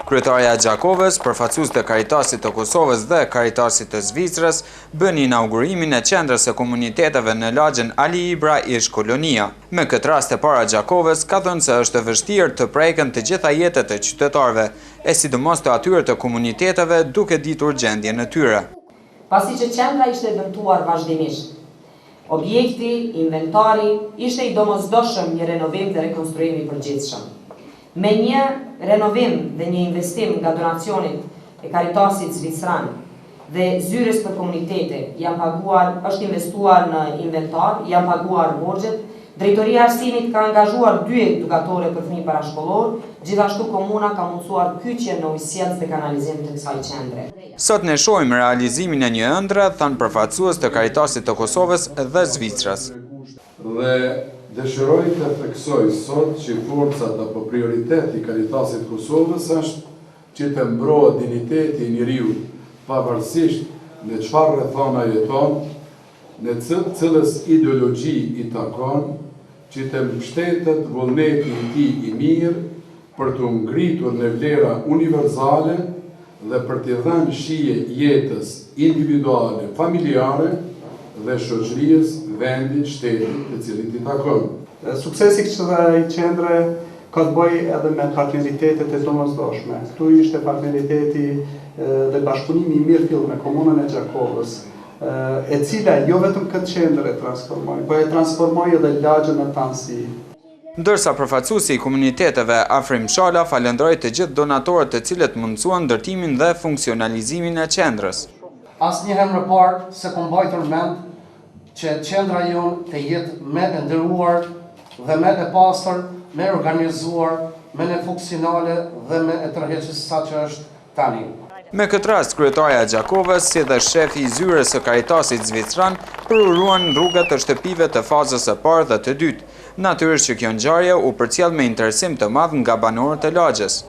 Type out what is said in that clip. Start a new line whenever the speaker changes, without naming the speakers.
Kryetaria e Gjakovës, përfaqësues të Karitasit të Kosovës dhe Karitasit të Zvicrës, bën inaugurimin e qendrës së komuniteteve në lagjen Ali Ibra ish Kolonia. Me këtë rast e para Gjakovës ka thënë se është e vështirë të preken të gjitha jetët e qytetarëve, e sidomos të atyre të komuniteteve duke ditur gjendjen e tyre.
Pasi që qendra ishte dëmtuar vazhdimisht, objekti, inventari, ishte i domosdoshëm një renovim dhe rekonstruim i përgjithshëm. Me një renovim dhe një investim nga donacionit e Karitasit Zvicran dhe zyres për komunitete është investuar në inventar, janë paguar borxhet, Drejtoria e Arsimit ka angazhuar 2 edukatore për fëmijë parashkollor, gjithashtu komuna ka mundësuar kyçje në ujësjellës dhe kanalizim të kësaj qendre.
Sot ne shohim realizimin e një ëndre, thanë përfaqësues të Karitasit të Kosovës dhe Zvicrës.
Dhe dëshiroj të theksoj sot që forcat apo prioriteti i Karitasit Kosovës është që të mbrohet diniteti i njeriut pavarësisht në çfarë rrethana jeton, në cilës ideologji i takon, që të mbështetet vullneti i tij i mirë për të ngritur në vlera universale dhe për të dhënë shije jetës individuale, familjare dhe shoqërisë, vendit, shtetit të cilit i takon.
Suksesi kësaj qendre ka të bëjë edhe me partneritetet e domosdoshme. Këtu ishte partneriteti dhe bashkëpunimi i mirëfillt me komunën e Gjakovës, e cila jo vetëm këtë qendër e transformoi, po e transformoi edhe lagjen e Tansi.
Ndërsa përfaqësuesi i komuniteteve Afrim Shala falenderoi të gjithë donatorët të cilët mundsuan ndërtimin dhe funksionalizimin e qendrës.
Asnjëherë më parë se kam mbajtur mend që qendra jonë të jetë më e nderuar dhe më e pastër, më e organizuar, më e funksionale dhe më e tërheqëse sa që është tani.
Me këtë rast, kryetaria e Gjakovës, si dhe shefi i zyres së Karitasit Zvicran, përuruan rrugët të shtëpive të fazës së parë dhe të dytë. Natyrisht që kjo ngjarje u përcjell me interesim të madh nga banorët e lagjes.